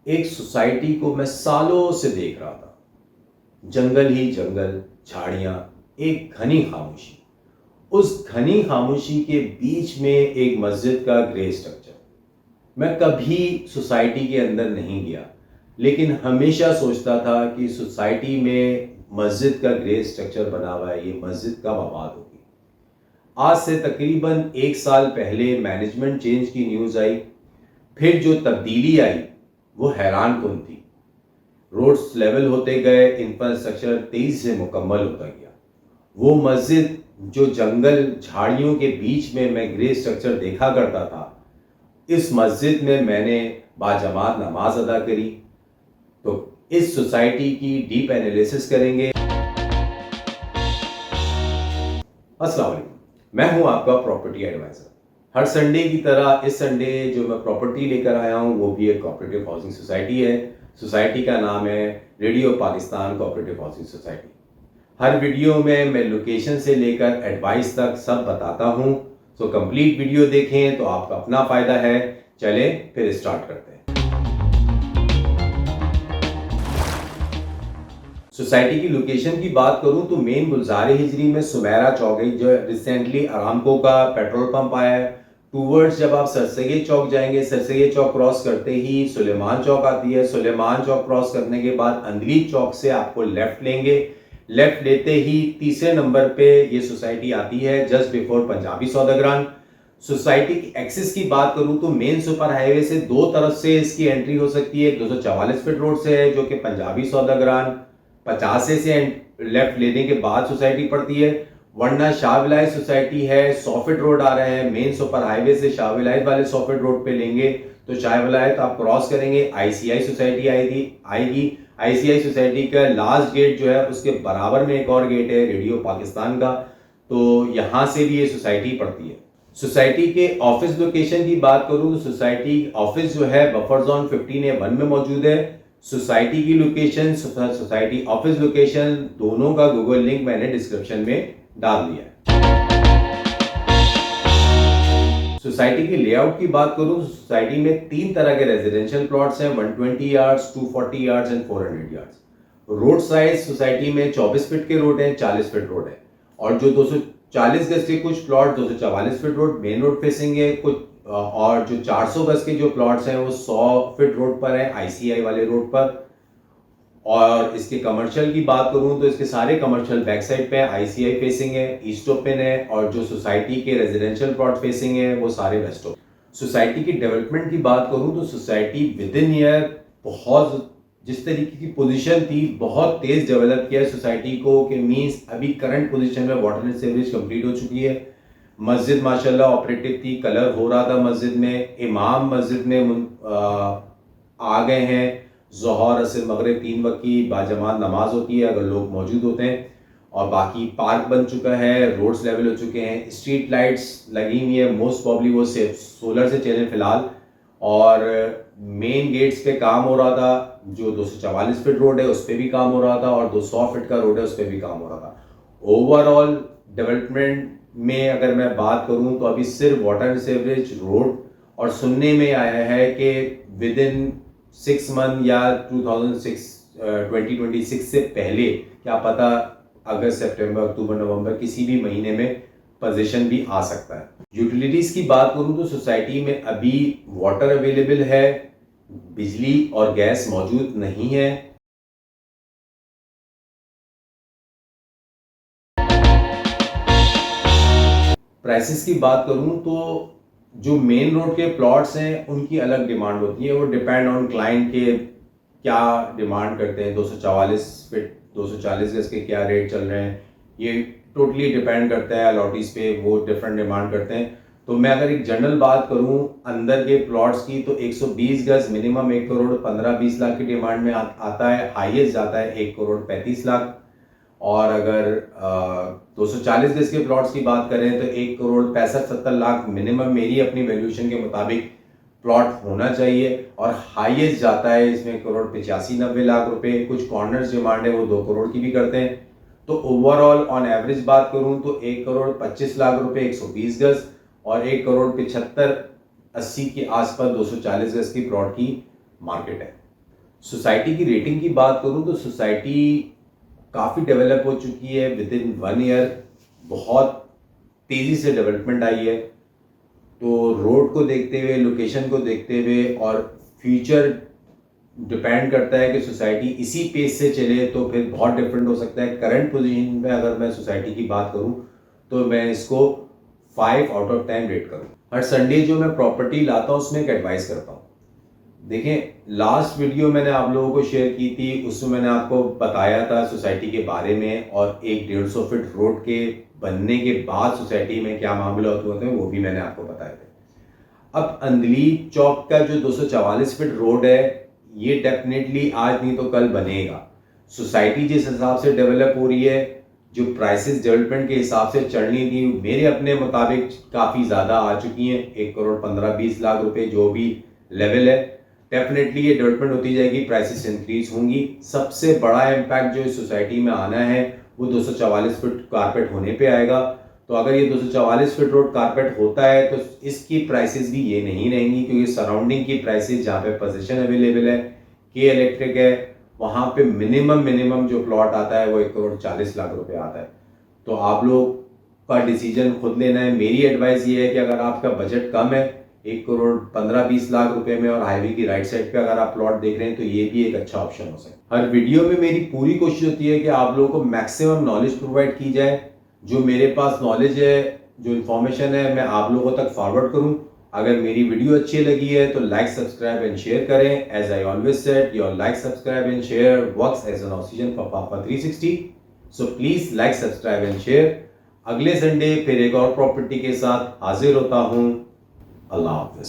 एक सोसाइटी को मैं सालों से देख रहा था। जंगल ही जंगल, झाड़ियां, एक घनी खामोशी। उस घनी खामोशी के बीच में एक मस्जिद का ग्रे स्ट्रक्चर। मैं कभी सोसाइटी के अंदर नहीं गया, लेकिन हमेशा सोचता था कि सोसाइटी में मस्जिद का ग्रे स्ट्रक्चर बना हुआ है, ये मस्जिद कब आबाद होगी। आज से तकरीबन एक साल पहले मैनेजमेंट चेंज की न्यूज़ आई। फिर जो तब्दीली आई वो हैरान कुन थी। रोड्स लेवल होते गए, इंफ्रास्ट्रक्चर तेजी से मुकम्मल होता गया। वो मस्जिद जो जंगल झाड़ियों के बीच में मैं ग्रे स्ट्रक्चर देखा करता था, इस मस्जिद में मैंने बाजमात नमाज अदा करी। तो इस सोसाइटी की डीप एनालिसिस करेंगे। अस्सलाम वालेकुम, मैं हूं आपका प्रॉपर्टी एडवाइजर। हर संडे की तरह इस संडे जो मैं प्रॉपर्टी लेकर आया हूं वो भी एक कोऑपरेटिव हाउसिंग सोसाइटी है। सोसाइटी का नाम है radio Pakistan cooperative housing society. हर वीडियो में मैं लोकेशन से लेकर एडवाइस तक सब बताता हूं। तो कंप्लीट वीडियो देखें तो आपका अपना फ़ायदा है। चलें फिर स्टार्ट करते हैं। सोसाइटी की लोकेशन की बात करूं तो मेन गुलजार हिजरी में सुमेरा चौक है, जो रिसेंटली अरामको का पेट्रोल पंप आया है। टूवर्ड्स जब आप सरसैयद चौक जाएंगे, सरसैयद चौक क्रॉस करते ही सुलेमान चौक आती है। सुलेमान चौक क्रॉस करने के बाद अंदली चौक से आपको लेफ्ट लेंगे। लेफ्ट लेते ही तीसरे नंबर पे ये सोसाइटी आती है, just before Punjabi Saudagaran. Society की एक्सेस की बात करूं तो मेन सुपर हाईवे से दो तरफ से इसकी एंट्री हो सकती है। 244 फीट रोड से है जो कि पंजाबी सौदागरान 50 से लेफ्ट लेने के बाद सोसाइटी पड़ती है, वरना शाह विलायत सोसाइटी है 100 फीट रोड आ रहा है। मेन सुपर हाईवे से शाह विलायत वाले 100 फीट रोड पे लेंगे तो शाह विलायत आप क्रॉस करेंगे, आईसीआई सोसाइटी आएगी। आईसीआई सोसाइटी का लास्ट गेट जो है उसके बराबर में एक और गेट है रेडियो पाकिस्तान का, तो यहां से भी ये सोसाइटी पड़ती है। सोसाइटी के ऑफिस लोकेशन की बात करूं तो सोसाइटी ऑफिस जो है बफर जोन 15A1 में मौजूद है। सोसाइटी की लोकेशन, सोसाइटी ऑफिस लोकेशन दोनों का गूगल लिंक मैंने डिस्क्रिप्शन में डाल दिया है। सोसाइटी की लेआउट की बात करूं तो सोसाइटी में तीन तरह के रेजिडेंशियल प्लॉट्स हैं, 120 yards, 240 yards and 400 yards. Road size society में 24 फीट के रोड है, 40 फीट रोड है। और जो 240 गज के कुछ plot 244 feet road main road facing है, कुछ और जो 400 गज के जो प्लॉट्स हैं वो 100 फीट रोड पर है, आईसीआई वाले रोड पर। और इसके कमर्शियल की बात करूं तो इसके सारे कमर्शियल बैक साइड पे आईसीआई फेसिंग है, ईस्ट ओपन है, और जो सोसाइटी के रेजिडेंशियल प्लॉट फेसिंग है वो सारे वेस्ट ओपन। सोसाइटी की डेवलपमेंट की बात करूं तो सोसाइटी विद इन ईयर बहुत, जिस तरीके की पोजीशन थी, बहुत तेज डेवलप किया है सोसाइटी को कि मींस अभी करंट पोजीशन में वाटर एंड सीवरेज कंप्लीट हो चुकी है। मस्जिद माशाल्लाह ऑपरेटिव थी, कलर हो रहा था मस्जिद में, इमाम मस्जिद में आ गए हैं। ज़ोहर असर मगरिब 3 वक्त की बाजमात नमाज होती है अगर लोग मौजूद होते हैं। और बाकी पार्क बन चुका है, रोड्स लेवल हो चुके हैं, स्ट्रीट लाइट्स लगी हुई है, मोस्ट प्रॉब्ली वो सोलर से चले फिलहाल। और मेन गेट्स पे काम हो रहा था, जो 244 फीट रोड है उस पर भी काम हो रहा था, और 200 फीट का रोड है उस पर भी काम हो रहा था। ओवरऑल डेवलपमेंट में अगर मैं बात करूं तो अभी सिर्फ वाटर एंड सीवरेज रोड, और सुनने में आया है कि विद इन 6 मंथ या 2026 से पहले, क्या पता अगस्त सितंबर अक्टूबर नवंबर किसी भी महीने में पोजीशन भी आ सकता है। यूटिलिटीज की बात करूं तो सोसाइटी में अभी वाटर अवेलेबल है, बिजली और गैस मौजूद नहीं है। प्राइसेस की बात करूं तो जो मेन रोड के प्लॉट्स हैं उनकी अलग डिमांड होती है, वो डिपेंड ऑन क्लाइंट के क्या डिमांड करते हैं। 244 फीट 240 गज के क्या रेट चल रहे हैं, ये टोटली डिपेंड करता है अलॉटीज पे, वो डिफरेंट डिमांड करते हैं। तो मैं अगर एक जनरल बात करूं अंदर के प्लॉट्स की तो 120 गज मिनिमम 1 करोड़ 15-20 लाख की डिमांड में आता है, हाईएस्ट जाता है 1 करोड़ 35 लाख। और अगर 240 गज के प्लॉट्स की बात करें तो 1 करोड़ 65-70 लाख मिनिमम मेरी अपनी वैल्यूएशन के मुताबिक प्लॉट होना चाहिए, और हाईएस्ट जाता है इसमें करोड़ 85-90 लाख रुपए। कुछ कॉर्नर्स डिमांड है वो 2 करोड़ की भी करते हैं। तो ओवरऑल ऑन एवरेज बात करूं तो 1 करोड़ 25 लाख रुपए 120 गज, और 1 करोड़ 75-80 के आसपास 240 गज की प्लॉट की मार्केट है। सोसाइटी की रेटिंग की बात करूं तो सोसाइटी काफ़ी डेवलप हो चुकी है। विद इन 1 ईयर बहुत तेज़ी से डेवलपमेंट आई है। तो रोड को देखते हुए, लोकेशन को देखते हुए और फ्यूचर डिपेंड करता है कि सोसाइटी इसी पेस से चले तो फिर बहुत डिफरेंट हो सकता है। करंट पोजीशन में अगर मैं सोसाइटी की बात करूं तो मैं इसको 5 आउट ऑफ 10 रेट करूं। हर संडे जो मैं प्रॉपर्टी लाता हूं उसमें एक एडवाइस करता हूं। देखें, लास्ट वीडियो मैंने आप लोगों को शेयर की थी, उसमें मैंने आपको बताया था सोसाइटी के बारे में और एक 150 फीट रोड के बनने के बाद सोसाइटी में क्या मामला होते हैं वो भी मैंने आपको बताए थे। अब अंधली चौक का जो 244 फीट रोड है ये डेफिनेटली आज नहीं तो कल बनेगा। सोसाइटी जिस हिसाब से डेवलप हो रही है, जो प्राइसेस डेवलपमेंट के हिसाब से चढ़नी थी मेरे अपने मुताबिक काफ़ी ज़्यादा आ चुकी हैं। 1 करोड़ 15-20 लाख रुपए जो भी लेवल है, डेफिनेटली ये डेवलपमेंट होती जाएगी, प्राइसेस इंक्रीज होंगी। सबसे बड़ा इम्पैक्ट जो इस सोसाइटी में आना है वो 244 फीट कारपेट होने पे आएगा। तो अगर ये 244 फीट रोड कारपेट होता है तो इसकी प्राइसेस भी ये नहीं रहेंगी, क्योंकि सराउंडिंग की प्राइसेस जहाँ पे पोजीशन अवेलेबल है, के इलेक्ट्रिक है, वहाँ पे मिनिमम जो प्लॉट आता है वो 1 करोड़ 40 लाख रुपए आता है। तो आप लोग का डिसीजन खुद लेना है। मेरी एडवाइस ये है कि अगर आपका बजट कम है 1 करोड़ 15-20 लाख रुपए में और हाईवे की राइट साइड पे अगर आप प्लॉट देख रहे हैं तो ये भी एक अच्छा ऑप्शन हो सकता है। हर वीडियो में मेरी पूरी कोशिश होती है कि आप लोगों को मैक्सिमम नॉलेज प्रोवाइड की जाए। जो मेरे पास नॉलेज है, जो इन्फॉर्मेशन है, मैं आप लोगों तक फॉरवर्ड करूं। अगर मेरी वीडियो अच्छी लगी है तो लाइक सब्सक्राइब एंड शेयर करें। As I always said, your like subscribe and share works as an oxygen for पापा 360। So please like subscribe and share. अगले संडे फिर एक और प्रॉपर्टी के साथ हाजिर होता हूं। अल्लाह हाफिज।